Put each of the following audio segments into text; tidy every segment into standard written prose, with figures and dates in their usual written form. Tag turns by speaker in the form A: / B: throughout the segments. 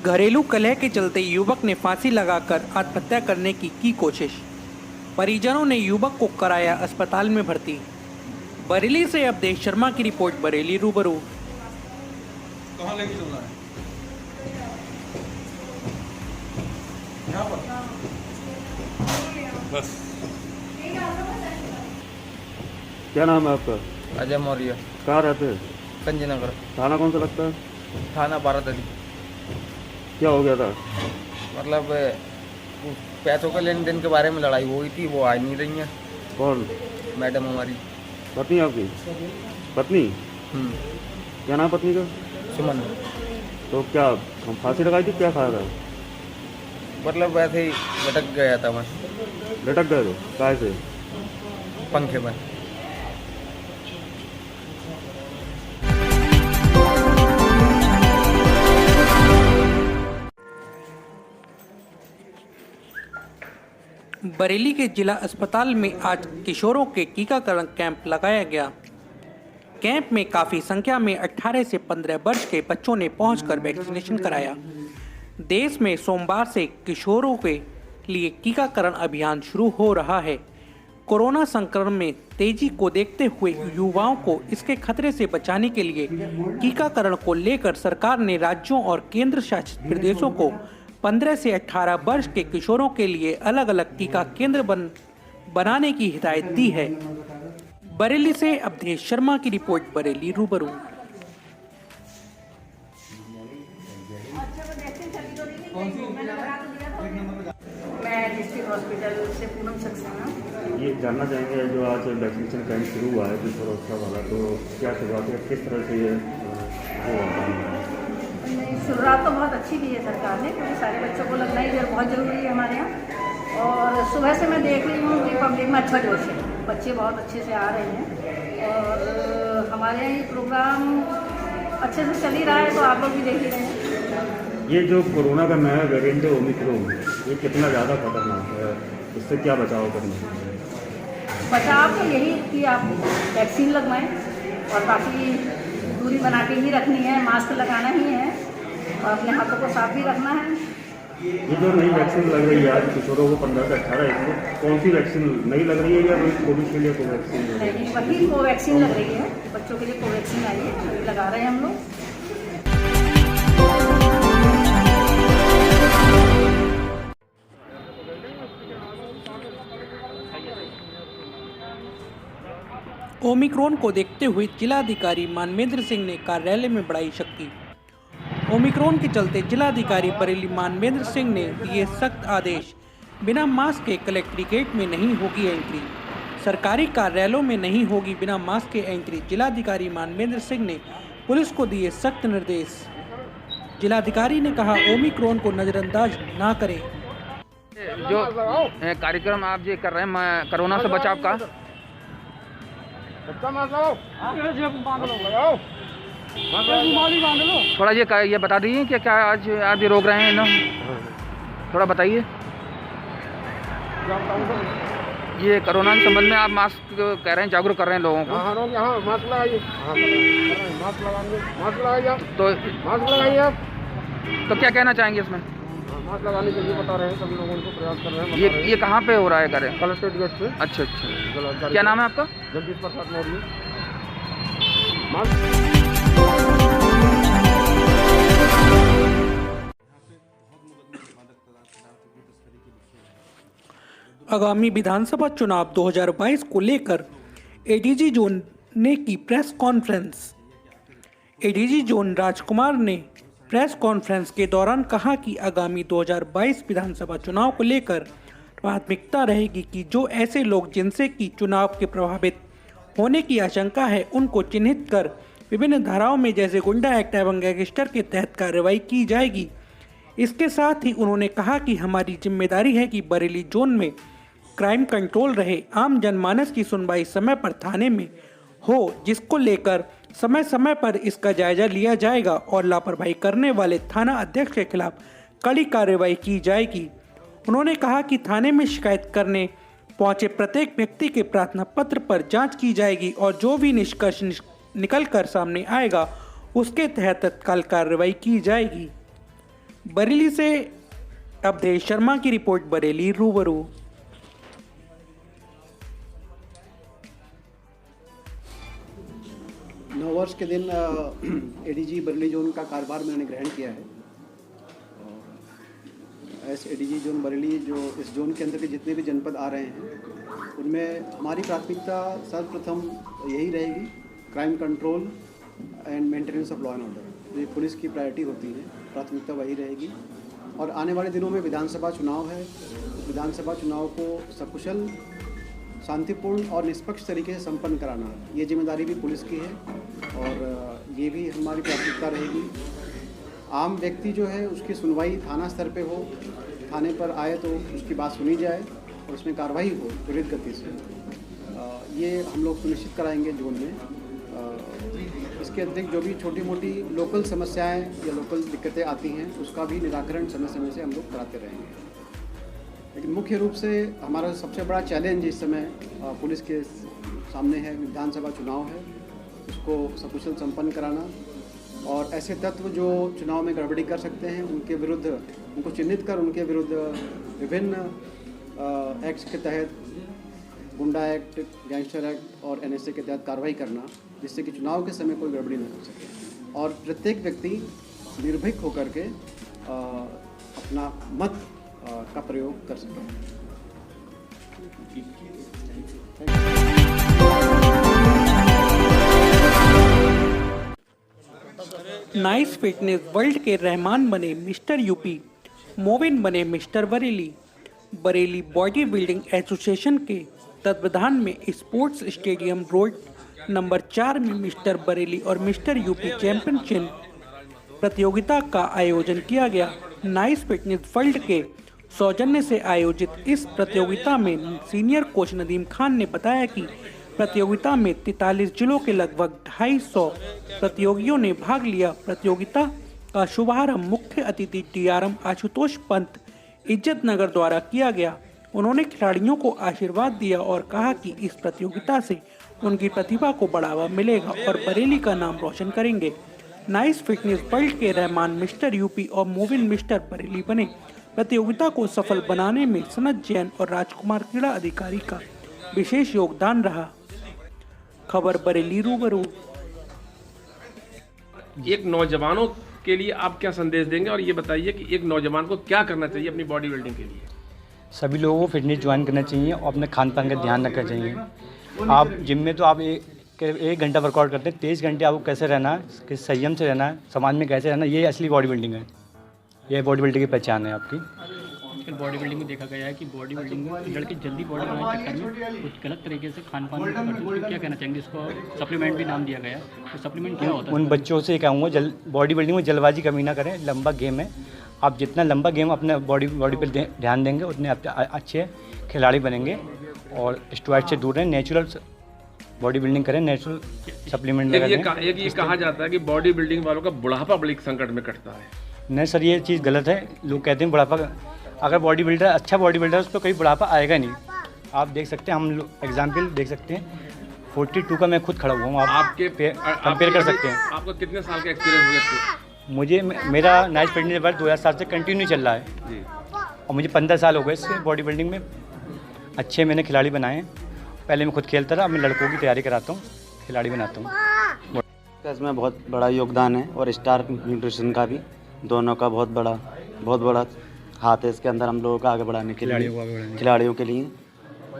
A: घरेलू कलह के चलते युवक ने फांसी लगाकर आत्महत्या करने की कोशिश। परिजनों ने युवक को कराया अस्पताल में भर्ती। बरेली से अवधेश शर्मा की रिपोर्ट। बरेली रूबरू।
B: कहाँ लेके चल रहा है? यहाँ पर बस।
C: क्या नाम है आपका?
D: अजय मौर्य।
C: कहाँ रहते हैं?
D: संजय नगर।
C: थाना कौन सा लगता है?
D: थाना बारादरी।
C: क्या हो गया था?
D: मतलब पैसों के लेन देन के बारे में लड़ाई हुई थी, वो आ नहीं रही हैं।
C: कौन?
D: मैडम हमारी
C: पत्नी आपकी? पत्नी? क्या नाम पत्नी का?
D: सुमन।
C: तो क्या हम फांसी लगाई थी? क्या खाया था?
D: मतलब वैसे ही लटक गया था मैं।
C: लटक गए थे? काय से?
D: पंखे में।
A: बरेली के जिला अस्पताल में आज किशोरों के टीकाकरण कैंप लगाया गया। कैंप में काफ़ी संख्या में 18 से 15 वर्ष के बच्चों ने पहुंचकर वैक्सीनेशन कराया। देश में सोमवार से किशोरों के लिए टीकाकरण अभियान शुरू हो रहा है। कोरोना संक्रमण में तेजी को देखते हुए युवाओं को इसके खतरे से बचाने के लिए टीकाकरण को लेकर सरकार ने राज्यों और केंद्र शासित प्रदेशों को 15 से 18 वर्ष के किशोरों के लिए अलग अलग टीका केंद्र बनाने की हिदायत दी है। बरेली से अवधेश शर्मा की रिपोर्ट। बरेली रूबरू।
E: मैं डिस्ट्रिक्ट हॉस्पिटल से पूनम सक्सेना।
C: ये जानना चाहेंगे जो आज वैक्सीनेशन कैंप शुरू हुआ है किशोरोत्सव वाला, तो क्या शुरुआत है, किस तरह से ये
E: शुरुआत तो बहुत अच्छी की है सरकार ने, क्योंकि सारे बच्चों को लगना ही बहुत ज़रूरी है हमारे यहाँ। और सुबह से मैं देख रही हूँ कि पब्लिक में अच्छा जोश है, बच्चे बहुत अच्छे से आ रहे हैं और हमारे यहाँ ये प्रोग्राम अच्छे से चल ही रहा है, तो आप लोग भी देख ही रहे हैं।
C: ये जो कोरोना का नया वेरिएंट है ओमिक्रॉन, ये कितना ज़्यादा खतरनाक है, इससे क्या बचाव करना है?
E: बचाव तो यही कि आप वैक्सीन लगवाएं और बाकी दूरी बना के ही रखनी है, मास्क लगाना ही है और अपने हाथों को साफ भी रखना है।
C: ये जो नई वैक्सीन लग रही है आज किशोरों को 15 से 18, इसमें कौन सी वैक्सीन नई लग रही है या कोविशील्ड या कोवैक्सीन?
E: नहीं, वही कोवैक्सीन लग रही है, बच्चों के लिए कोवैक्सीन आई है, अभी लगा रहे हैं हम लोग।
A: ओमिक्रॉन को देखते हुए जिलाधिकारी मानवेंद्र सिंह ने कार्यालय में बढ़ाई शक्ति। ओमिक्रॉन के चलते जिलाधिकारी बरेली मानवेंद्र सिंह ने दिए सख्त आदेश। बिना मास्क के कलेक्ट्रेट में नहीं होगी एंट्री, सरकारी कार्यालयों में नहीं होगी बिना मास्क के एंट्री। जिलाधिकारी मानवेंद्र सिंह ने पुलिस को दिए सख्त निर्देश। जिलाधिकारी ने कहा ओमिक्रॉन को नजरअंदाज ना करें।
D: जो कार्यक्रम आप ये कर रहे हैं कोरोना से बचाव का, थोड़ा ये बता दीजिए कि क्या आज ये रोक रहे हैं ना, थोड़ा बताइए। ये कोरोना के संबंध में आप मास्क कह रहे हैं, जागरूक कर रहे हैं लोगों को।
F: हाँ, मास्क लगाइए, मास्क लगाइए आप,
D: मास्क लगाइए आप। तो क्या कहना चाहेंगे इसमें?
F: मास्क लगाने के लिए बता रहे हैं, सभी लोगों को प्रयास कर रहे हैं।
D: ये कहाँ पे हो रहा है कार्य?
F: कलेक्ट्रेट गेट पे।
D: अच्छा अच्छा, क्या नाम है आपका?
F: जगदीश प्रसाद मौर्य।
A: आगामी विधानसभा चुनाव 2022 को लेकर एडीजी जोन ने की प्रेस कॉन्फ्रेंस। एडीजी जोन राजकुमार ने प्रेस कॉन्फ्रेंस के दौरान कहा कि आगामी 2022 विधानसभा चुनाव को लेकर प्राथमिकता रहेगी कि जो ऐसे लोग जिनसे कि चुनाव के प्रभावित होने की आशंका है उनको चिन्हित कर विभिन्न धाराओं में जैसे गुंडा एक्ट एवं गैंगस्टर के तहत कार्रवाई की जाएगी। इसके साथ ही उन्होंने कहा कि हमारी जिम्मेदारी है कि बरेली जोन में क्राइम कंट्रोल रहे, आम जनमानस की सुनवाई समय पर थाने में हो, जिसको लेकर समय समय पर इसका जायजा लिया जाएगा और लापरवाही करने वाले थाना अध्यक्ष के खिलाफ कड़ी कार्रवाई की जाएगी। उन्होंने कहा कि थाने में शिकायत करने पहुंचे प्रत्येक व्यक्ति के प्रार्थना पत्र पर जांच की जाएगी और जो भी निष्कर्ष निकल कर सामने आएगा उसके तहत तत्काल कार्रवाई की जाएगी। बरेली से अवधेश शर्मा की रिपोर्ट, बरेली रूबरू।
G: नववर्ष के दिन एडीजी बरेली जोन का कार्यभार मैंने ग्रहण किया है। एस एडीजी जोन बरेली जो इस जोन के अंदर के जितने भी जनपद आ रहे हैं उनमें हमारी प्राथमिकता सर्वप्रथम यही रहेगी, crime control and maintenance of law and order. ये पुलिस की प्रायोरिटी होती है, प्राथमिकता वही रहेगी। और आने वाले दिनों में विधानसभा चुनाव है, विधानसभा चुनाव को सकुशल, शांतिपूर्ण और निष्पक्ष तरीके से संपन्न कराना, ये जिम्मेदारी भी पुलिस की है और ये भी हमारी प्राथमिकता रहेगी। आम व्यक्ति जो है उसकी सुनवाई थाना स्तर पे हो, थाने पर आए तो उसकी बात सुनी जाए और उसमें कार्रवाई हो त्वरित गति से, ये हम लोग सुनिश्चित कराएंगे जोन में। इसके अतिरिक्त जो भी छोटी मोटी लोकल समस्याएं या लोकल दिक्कतें आती हैं उसका भी निराकरण समय समय से हम लोग कराते रहेंगे। लेकिन मुख्य रूप से हमारा सबसे बड़ा चैलेंज इस समय पुलिस के सामने है, विधानसभा चुनाव है, उसको सकुशल संपन्न कराना और ऐसे तत्व जो चुनाव में गड़बड़ी कर सकते हैं उनके विरुद्ध, उनको चिन्हित कर उनके विरुद्ध विभिन्न एक्ट्स के तहत, गुंडा एक्ट, गैंगस्टर एक्ट और एनएसए के तहत कार्रवाई करना, जिससे कि चुनाव के समय कोई गड़बड़ी न हो सके और प्रत्येक व्यक्ति निर्भीक होकर के अपना मत का प्रयोग कर सके।
A: नाइस फिटनेस वर्ल्ड के रहमान बने मिस्टर यूपी, मोविन बने mister Bareilly. Bareilly body building association के तत्वावधान में स्पोर्ट्स स्टेडियम रोड नंबर 4 में मिस्टर बरेली और मिस्टर यूपी चैंपियनशिप प्रतियोगिता का आयोजन किया गया। नाइस फिटनेस वर्ल्ड के सौजन्य से आयोजित इस प्रतियोगिता में सीनियर कोच नदीम खान ने बताया कि प्रतियोगिता में 43 जिलों के लगभग 250 प्रतियोगियों ने भाग लिया। प्रतियोगिता का शुभारंभ मुख्य अतिथि DRM आशुतोष पंत इज्जत नगर द्वारा किया गया। उन्होंने खिलाड़ियों को आशीर्वाद दिया और कहा कि इस प्रतियोगिता से उनकी प्रतिभा को बढ़ावा मिलेगा और बरेली का नाम रोशन करेंगे। नाइस फिटनेस वर्ल्ड के रहमान मिस्टर यूपी और मोविन मिस्टर बरेली बने। प्रतियोगिता को सफल बनाने में सनत जैन और राजकुमार क्रीड़ा अधिकारी का विशेष योगदान रहा। खबर बरेली रूबरू।
H: एक नौजवानों के लिए आप क्या संदेश देंगे और ये बताइए कि एक नौजवान को क्या करना चाहिए अपनी बॉडी बिल्डिंग के लिए?
I: सभी लोगों को फिटनेस ज्वाइन करना चाहिए और अपने खान पान का ध्यान रखना चाहिए। आप जिम में तो आप एक घंटा वर्कआउट करते हैं, 23 घंटे आपको कैसे रहना है, किस संयम से रहना है, समाज में कैसे रहना है, ये असली बॉडी बिल्डिंग है। ये बॉडी बिल्डिंग की पहचान है आपकी।
J: आजकल बॉडी बिल्डिंग में देखा गया है कि बॉडी बिल्डिंग में लड़के जल्दी बॉडी बनाने के चक्कर में कुछ गलत तरीके से खान पान करते हैं। क्या कहना चाहेंगे? इसको सप्लीमेंट भी नाम दिया गया है, तो सप्लीमेंट क्या होता है?
I: उन बच्चों से कहूँगा बॉडी बिल्डिंग में जल्दबाजी कमी ना करें। लंबा गेम है, आप जितना लंबा गेम अपने बॉडी पर ध्यान देंगे उतने अच्छे खिलाड़ी बनेंगे और स्टेरॉइड से दूर रहें। नेचुरल बॉडी बिल्डिंग करें, नेचुरल सप्लीमेंट
H: एक ये कहा जाता है कि बॉडी बिल्डिंग वालों का बुढ़ापा बड़ी संकट में कटता है।
I: नहीं सर, ये चीज़ गलत है। लोग कहते हैं बुढ़ापा, अगर बॉडी बिल्डर अच्छा बॉडी बिल्डर उस पर कोई बुढ़ापा आएगा नहीं। आप देख सकते हैं, हम लोग एग्जाम्पल देख सकते हैं, 42 का मैं खुद खड़ा हुआ हूँ। आपके कंपेयर कर सकते हैं।
H: आपको कितने साल का एक्सपीरियंस हो गया?
I: मुझे मेरा नाइस फिटनेस वर्ल्ड 2007 से कंटिन्यू चल रहा है जी, और मुझे 15 साल हो गए इससे बॉडी बिल्डिंग में। अच्छे मैंने खिलाड़ी बनाए हैं। पहले मैं खुद खेलता था, अब मैं लड़कों की तैयारी कराता हूँ, खिलाड़ी बनाता हूँ।
K: इसमें बहुत बड़ा योगदान है और स्टार न्यूट्रिशन का भी, दोनों का बहुत बड़ा हाथ है इसके अंदर हम लोगों का आगे बढ़ाने के लिए, खिलाड़ियों के लिए।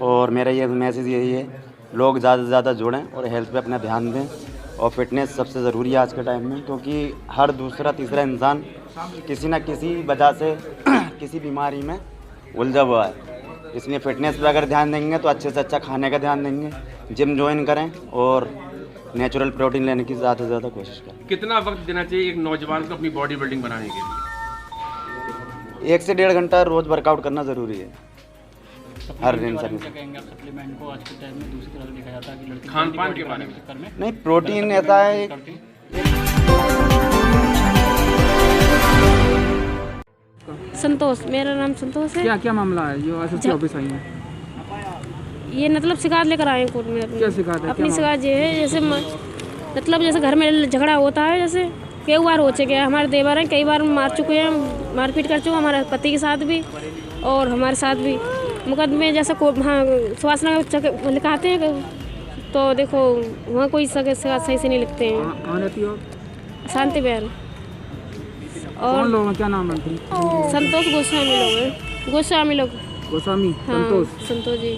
K: और मेरा ये मैसेज यही है, लोग ज़्यादा से ज़्यादा जुड़ें और हेल्थ पे अपना ध्यान दें। और फिटनेस सबसे ज़रूरी है आज के टाइम में, क्योंकि हर दूसरा तीसरा इंसान किसी न किसी वजह से किसी बीमारी में उलझा हुआ है। इसलिए फिटनेस पे अगर ध्यान देंगे तो अच्छे से अच्छा खाने का ध्यान देंगे, जिम ज्वाइन करें और नेचुरल प्रोटीन लेने की ज़्यादा से ज़्यादा कोशिश करें।
H: कितना वक्त देना चाहिए एक नौजवान को अपनी बॉडी बिल्डिंग बनाने के लिए?
K: 1 से 1.5 घंटा रोज़ वर्कआउट करना ज़रूरी है हर इंसान।
J: सप्लीमेंट को आज के टाइम में दूसरी तरफ देखा जाता है कि लड़के
H: खान पान के बारे में
K: नहीं, प्रोटीन ऐसा है।
L: संतोष, मेरा नाम संतोष है।
F: क्या मामला है जो एसएसपी ऑफिस आई है?
L: ये मतलब शिकायत लेकर आए हैं कोर्ट में।
F: क्या शिकायत है?
L: अपनी शिकायत ये है, जैसे मतलब जैसे घर में झगड़ा होता है, जैसे कई बार हो चुके हैं, हमारे देवर हैं, कई बार मार चुके हैं, मारपीट कर चुके हैं, हमारे पति के साथ भी और हमारे साथ भी। मुकदमे जैसा को हाँ सुभाष नगर लिखाते हैं तो देखो वहाँ कोई सही से नहीं लिखते हैं।
F: कहाँ रहती हो?
L: शांति बहन।
F: कौन
L: और
F: लोग हैं, क्या नाम है उनकी?
L: संतोष गोस्वामी लोग हैं। गोस्वामी लोग।
F: गोस्वामी
L: हाँ संतोष जी।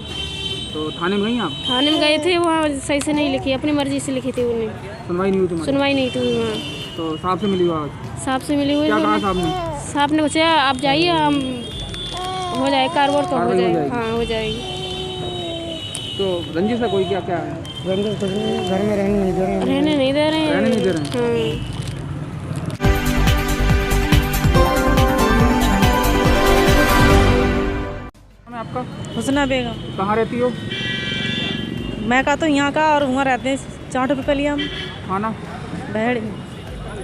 F: तो थाने में गई आप?
L: थाने में गए थे, वहाँ सही से नहीं लिखी, अपनी मर्जी से लिखी थी उन्हें।
F: सुनवाई नहीं हुई तुम्हारी?
L: सुनवाई नहीं थी वहाँ।
F: तो साहब से मिली हो आज?
L: साहब से मिली हुई।
F: क्या कहा साहब ने?
L: साहब ने पूछा आप जाइए, हम हो जाए कारवार तो हो जाए। हाँ हो जाएगी।
F: तो रंजिश है कोई? क्या क्या है?
M: रंजिश कुछ नहीं, घर में रहने नहीं दे रहे हैं।
L: रहने नहीं दे रहे हैं।
F: रहने नहीं दे रहे हैं।
L: हाँ।
F: आपका?
M: हुसना बेगम।
F: कहाँ रहती हो?
M: मैं का तो यहाँ का और वहाँ रहते हैं 4 रुपये पे लिया हम।
F: थाना?
M: बहेड़ी।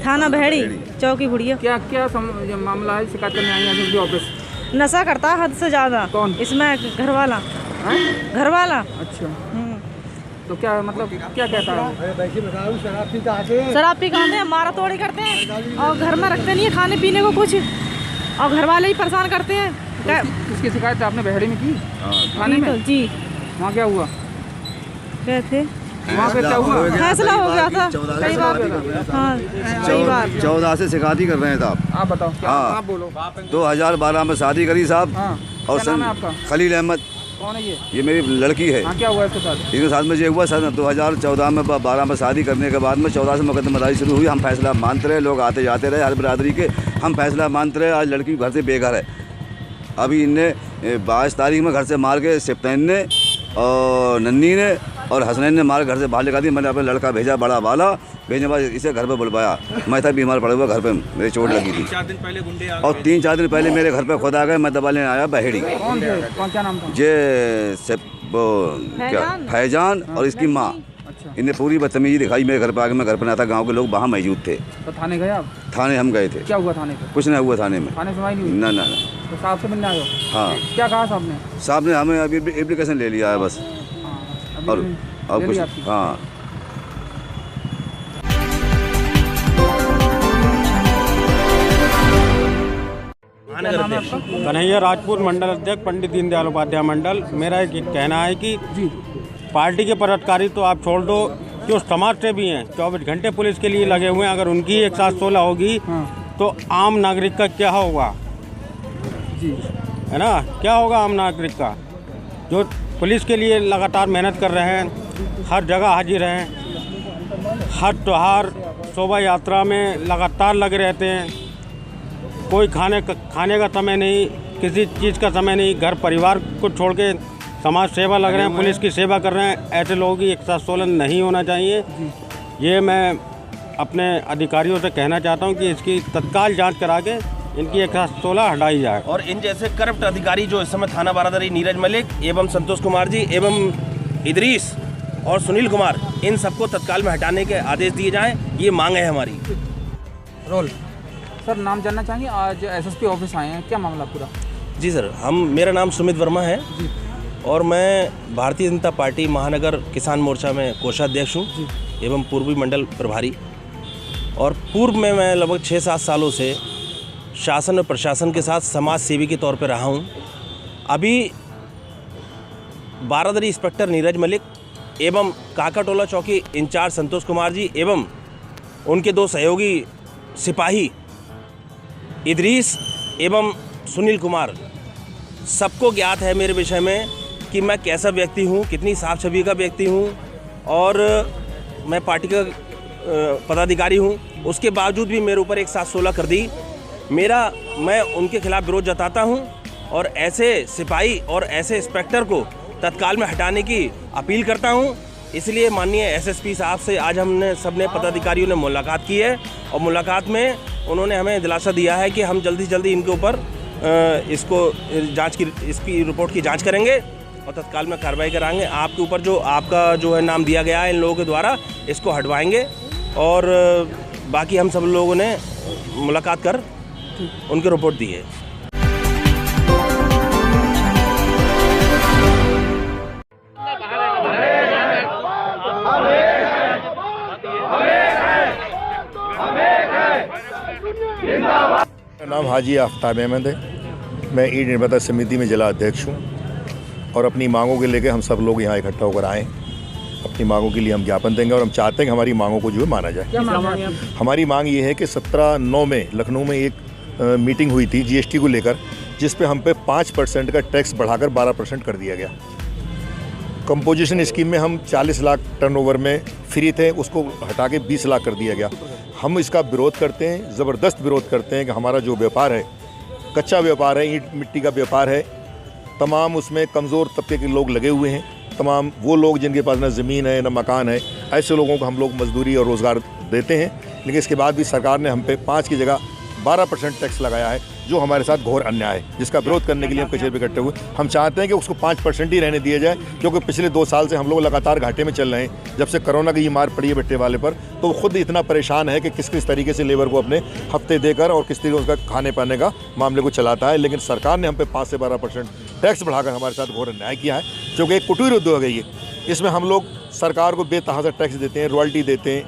M: थाना बहेड़ी चौकी बुढ़िया।
F: क्या क्या ये मामला है? शिकायत करने आई हैं ऑफिस?
M: नशा करता है हद से ज़्यादा।
F: कौन?
M: इसमें घर वाला। घर वाला।
F: अच्छा। तो क्या मतलब क्या कहता है?
M: शराब पी खाते हैं, मारा तोड़ी करते हैं और घर में रखते नहीं है खाने पीने को कुछ, और घर वाले ही परेशान करते हैं।
F: इसकी शिकायत आपने बहेड़ी में की? थाने में?
M: जी।
F: वहाँ क्या हुआ?
M: गए थे
F: वहाँ पे, क्या हुआ?
M: फैसला हो गया था कई बार। हाँ कई बार
N: 14 से शिकायत ही कर रहे हैं साहब।
F: आप बताओ क्या?
N: हाँ।
F: आप बोलो।
N: 2012 में शादी करी साहब।
F: हाँ।
N: और
F: क्या नाम है आपका?
N: खलील अहमद।
F: कौन है ये?
N: ये मेरी लड़की है।
F: हाँ, क्या हुआ इसके साथ?
N: इसके साथ में ये हुआ सर 2014 में 12 में शादी करने के बाद में 14 से मुकदमेदारी शुरू हुई। हम फैसला मानते रहे, लोग आते जाते रहे हर बिरादरी के, हम फैसला मानते रहे। आज लड़की घर से बेघर है। अभी इनने 22 तारीख में घर से मार के सिप्तैन ने और नन्नी ने और हसनैन ने मार घर से बाहर निकाल दी। मैंने अपना लड़का भेजा बड़ा वाला, भेजने के बाद इसे घर पे बुलवाया। मैं था बीमार पड़ा हुआ घर पे, मेरी चोट लगी थी।
B: 4 दिन पहले गुंडे आ गए
N: और 3-4 दिन पहले मेरे घर पे खुद आ गए। मैं दवा लेने आया बहेड़ी।
F: कौन थे? कौन क्या नाम था?
N: ये क्या फैजान और इसकी माँ।
F: अच्छा।
N: इन्हें पूरी बदतमीजी दिखाई मेरे घर पे आके। मैं घर पर नहीं था, गाँव के लोग वहाँ मौजूद थे।
F: तो थाने गए आप?
N: थाने हम गए थे।
F: क्या हुआ थाने पे?
N: कुछ नहीं हुआ थाने में।
F: थाने सुनवाई नहीं हुई?
N: ना ना।
F: तो साहब से मिलने आए हो?
N: हाँ।
F: क्या कहा साहब ने?
N: साहब ने हमें अभी एप्लीकेशन ले लिया है बस। और कुछ हाँ।
O: कन्हैया राजपूत मंडल अध्यक्ष पंडित दीनदयाल उपाध्याय मंडल। मेरा एक कहना है कि पार्टी के पदाधिकारी तो आप छोड़ दो, जो समाज से भी हैं 24 घंटे पुलिस के लिए लगे हुए हैं, अगर उनकी 116 होगी तो आम नागरिक का क्या होगा?
F: जी
O: है ना, क्या होगा आम नागरिक का? जो पुलिस के लिए लगातार मेहनत कर रहे हैं, हर जगह हाजिर हैं, हर त्योहार शोभा यात्रा में लगातार लगे रहते हैं, कोई खाने का समय नहीं, किसी चीज़ का समय नहीं, घर परिवार को छोड़ के समाज सेवा लग रहे हैं, पुलिस की सेवा कर रहे हैं। ऐसे लोगों की 116 नहीं होना चाहिए। ये मैं अपने अधिकारियों से कहना चाहता हूँ कि इसकी तत्काल जांच करा के इनकी 116 हटाई जाए।
P: और इन जैसे करप्ट अधिकारी जो इस समय थाना बारादरी नीरज मलिक एवं संतोष कुमार जी एवं इदरीस और सुनील कुमार, इन सबको तत्काल में हटाने के आदेश दिए जाएं, ये मांग है हमारी।
F: रोल सर, नाम जानना चाहेंगे? आज एसएसपी ऑफिस आए हैं, क्या मामला पूरा?
P: जी सर, मेरा नाम सुमित वर्मा है और मैं भारतीय जनता पार्टी महानगर किसान मोर्चा में कोषाध्यक्ष हूँ एवं पूर्वी मंडल प्रभारी। और पूर्व में मैं लगभग 6-7 सालों से शासन और प्रशासन के साथ समाज सेवी के तौर पर रहा हूँ। अभी बारादरी इंस्पेक्टर नीरज मलिक एवं काकाटोला चौकी इंचार्ज संतोष कुमार जी एवं उनके 2 सहयोगी सिपाही इदरीस एवं सुनील कुमार, सबको ज्ञात है मेरे विषय में कि मैं कैसा व्यक्ति हूँ, कितनी साफ छवि का व्यक्ति हूँ और मैं पार्टी का पदाधिकारी हूँ। उसके बावजूद भी मेरे ऊपर 116 कर दी। मैं उनके खिलाफ विरोध जताता हूँ और ऐसे सिपाही और ऐसे इंस्पेक्टर को तत्काल में हटाने की अपील करता हूँ। इसलिए माननीय एसएसपी साहब से आज हमने सबने पदाधिकारियों ने मुलाकात की है और मुलाकात में उन्होंने हमें दिलासा दिया है कि हम जल्दी से जल्दी इनके ऊपर इसकी रिपोर्ट की जांच करेंगे और तत्काल में कार्रवाई कराएंगे। आपके ऊपर जो आपका जो है नाम दिया गया है इन लोगों के द्वारा, इसको हटवाएंगे और बाकी हम सब लोगों ने मुलाकात कर उनकी रिपोर्ट दी है।
Q: नाम हाजी आफ्ताब अहमद है। मैं ईंट निर्माता समिति में जिला अध्यक्ष हूँ और अपनी मांगों के लेकर हम सब लोग यहाँ इकट्ठा होकर आए। अपनी मांगों के लिए हम ज्ञापन देंगे और हम चाहते हैं कि हमारी मांगों को जो है माना जाए। हमारी मांग ये है कि 17/9 में लखनऊ में एक मीटिंग हुई थी GST को लेकर, जिस पे हम पे 5% का टैक्स बढ़ाकर 12% कर दिया गया। कंपोजिशन स्कीम में हम 40 लाख टर्नओवर में फ्री थे, उसको हटा के 20 लाख कर दिया गया। हम इसका विरोध करते हैं, ज़बरदस्त विरोध करते हैं कि हमारा जो व्यापार है, कच्चा व्यापार है, ईंट मिट्टी का व्यापार है, तमाम उसमें कमज़ोर तबके के लोग लगे हुए हैं। तमाम वो लोग जिनके पास ना ज़मीन है ना मकान है, ऐसे लोगों को हम लोग मजदूरी और रोज़गार देते हैं। लेकिन इसके बाद भी सरकार ने हम पे 5 की जगह 12% टैक्स लगाया है, जो हमारे साथ घोर अन्याय है, जिसका विरोध करने के लिए हम कचहरी पे इकट्ठे हुए। हम चाहते हैं कि उसको 5% ही रहने दिया जाए, क्योंकि पिछले 2 साल से हम लोग लगातार घाटे में चल रहे हैं। जब से कोरोना की ये मार पड़ी है भट्टे वाले पर, तो वो खुद इतना परेशान है कि किस किस तरीके से लेबर को अपने हफ्ते देकर और किस तरीके उसका खाने पाने का मामले को चलाता है। लेकिन सरकार ने हम पे 5 से 12% टैक्स बढ़ाकर हमारे साथ घोर अन्याय किया है, क्योंकि एक कुटीर उद्योग है ये। इसमें हम लोग सरकार को बेतहाशा टैक्स देते हैं, रॉयल्टी देते हैं,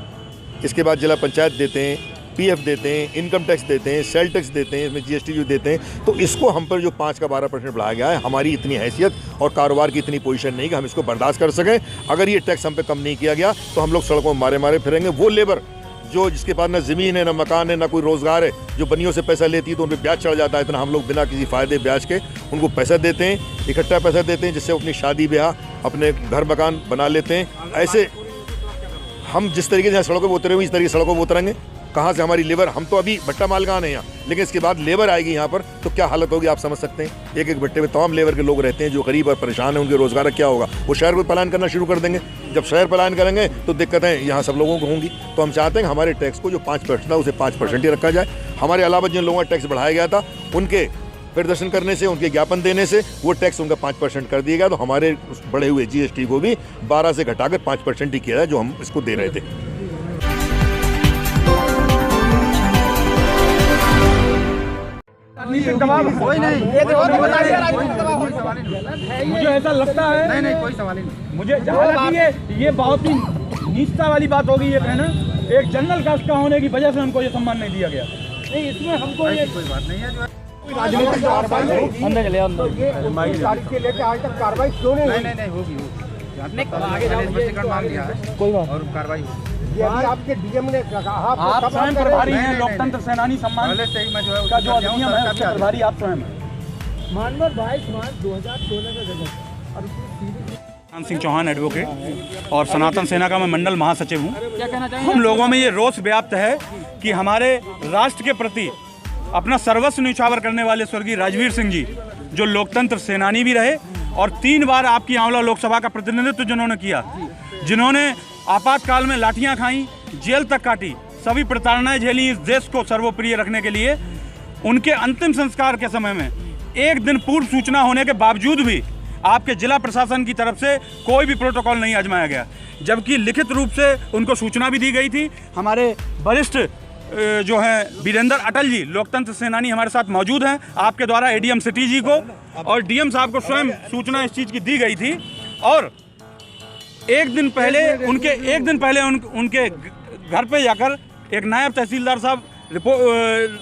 Q: इसके बाद जिला पंचायत देते हैं, PF देते हैं, इनकम टैक्स देते हैं, सेल टैक्स देते हैं, इसमें GST जो देते हैं। तो इसको हम पर जो 5 का 12% बढ़ाया गया है, हमारी इतनी हैसियत और कारोबार की इतनी पोजीशन नहीं कि हम इसको बर्दाश्त कर सकें। अगर ये टैक्स हम पे कम नहीं किया गया तो हम लोग सड़कों में मारे मारे फिरेंगे। वो लेबर जो जिसके पास ना ज़मीन है, ना मकान है, ना कोई रोज़गार है, जो बनियों से पैसा लेती है तो उन पर ब्याज चढ़ जाता है। इतना हम लोग बिना किसी फ़ायदे ब्याज के उनको पैसा देते हैं, इकट्ठा पैसा देते हैं, जिससे अपनी शादी ब्याह, अपने घर मकान बना लेते हैं। ऐसे हम जिस तरीके से सड़कों पर उतरे हुए, इस तरीके से सड़कों पर उतरेंगे। कहाँ से हमारी लेबर, हम तो अभी भट्टा मालगान है यहाँ, लेकिन इसके बाद लेबर आएगी यहाँ पर तो क्या हालत होगी आप समझ सकते हैं। एक एक भट्टे में तमाम लेबर के लोग रहते हैं जो गरीब और परेशान हैं, उनके रोज़गार क्या होगा। वो शहर में पलायन करना शुरू कर देंगे। जब शहर पलायन करेंगे तो दिक्कतें यहाँ सब लोगों को होंगी। तो हम चाहते हैं कि हमारे टैक्स को जो 5% था उसे 5% ही रखा जाए। हमारे अलावा जिन लोगों का टैक्स बढ़ाया गया था, उनके प्रदर्शन करने से, उनके ज्ञापन देने से वो टैक्स उनका 5% कर दिया गया। तो हमारे बढ़े हुए GST को भी 12 से घटाकर 5% ही किया है, जो हम इसको दे रहे थे।
F: कोई नहीं, मुझे ऐसा लगता है नहीं कोई सवाल ही नहीं। मुझे ये बहुत ही नीचता वाली बात होगी ये कहना, एक जनरल कास्ट का होने की वजह से हमको ये सम्मान नहीं दिया गया। नहीं, इसमें हमको ये कोई बात नहीं है। राजनीतिक कार्रवाई अंदर चले तारीख के लेकर आज तक कार्रवाई क्यों नहीं होगी। आगे मांग लिया है कोई बात और कार्रवाई ये अभी आपके DM ने कहा आप स्वयं प्रभारी हैं, लोकतंत्र सेनानी सम्मान का जो अधिनियम है उसके प्रभारी आप स्वयं हैं। मानवर 22 मार्च 2016 का गजब और सिंह चौहान एडवोकेट और सनातन सेना का मैं मंडल महासचिव हूँ। क्या कहना चाहिए? हम लोगों में ये रोष व्याप्त है कि हमारे राष्ट्र के प्रति अपना सर्वस्व न्यौछावर करने वाले स्वर्गीय राजवीर सिंह जी, जो लोकतंत्र सेनानी भी रहे और 3 बार आपकी आंवला लोकसभा का प्रतिनिधित्व जिन्होंने किया, जिन्होंने आपातकाल में लाठियां खाई, जेल तक काटी, सभी प्रताड़नाएं झेली इस देश को सर्वोप्रिय रखने के लिए, उनके अंतिम संस्कार के समय में 1 दिन पूर्व सूचना होने के बावजूद भी आपके जिला प्रशासन की तरफ से कोई भी प्रोटोकॉल नहीं आजमाया गया, जबकि लिखित रूप से उनको सूचना भी दी गई थी। हमारे वरिष्ठ जो हैं वीरेंद्र अटल जी, लोकतंत्र सेनानी, हमारे साथ मौजूद हैं। आपके द्वारा ADM सिटी जी को और DM साहब को स्वयं सूचना इस चीज़ की दी गई थी और एक दिन पहले उनके घर पे जाकर एक नायब तहसीलदार साहब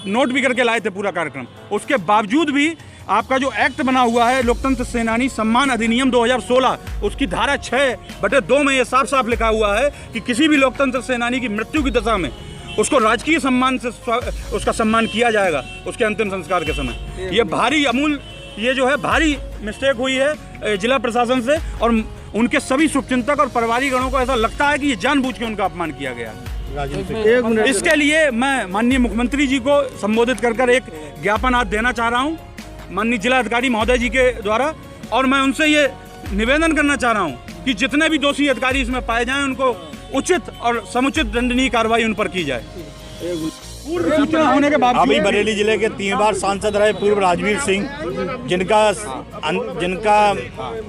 F: नोट भी करके लाए थे पूरा कार्यक्रम। उसके बावजूद भी आपका जो एक्ट बना हुआ है लोकतंत्र सेनानी सम्मान अधिनियम 2016, उसकी धारा 6/2 में ये साफ साफ लिखा हुआ है कि किसी भी लोकतंत्र सेनानी की मृत्यु की दशा में उसको राजकीय सम्मान से उसका सम्मान किया जाएगा उसके अंतिम संस्कार के समय। ये भारी ये जो है भारी मिस्टेक हुई है जिला प्रशासन से और उनके सभी शुभचिंतक और परिवारी गणों को ऐसा लगता है कि ये जानबूझ के उनका अपमान किया गया। इसके लिए मैं माननीय मुख्यमंत्री जी को संबोधित कर एक ज्ञापन आज देना चाह रहा हूँ माननीय जिला अधिकारी महोदय जी के द्वारा, और मैं उनसे ये निवेदन करना चाह रहा हूँ कि जितने भी दोषी अधिकारी इसमें पाए जाएं उनको उचित और समुचित दंडनीय कार्रवाई उन पर की जाए। पूर्व सूचना होने के बाद
R: अभी बरेली जिले के 3 बार सांसद रहे पूर्व राजवीर सिंह, जिनका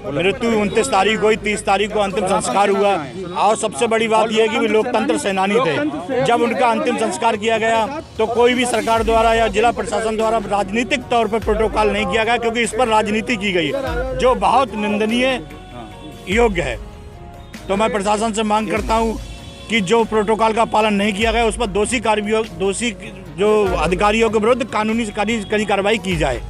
R: मृत्यु 29 तारीख को हुई, 30 तारीख को अंतिम संस्कार हुआ। और सबसे बड़ी बात यह है कि वे लोकतंत्र सेनानी थे। जब उनका अंतिम संस्कार किया गया तो कोई भी सरकार द्वारा या जिला प्रशासन द्वारा राजनीतिक तौर पर प्रोटोकॉल नहीं किया गया, क्योंकि इस पर राजनीति की गई जो बहुत निंदनीय योग्य है। तो मैं प्रशासन से मांग करता हूँ कि जो प्रोटोकॉल का पालन नहीं किया गया उस पर दोषी जो अधिकारियों के विरुद्ध कानूनी कड़ी कार्रवाई की जाए।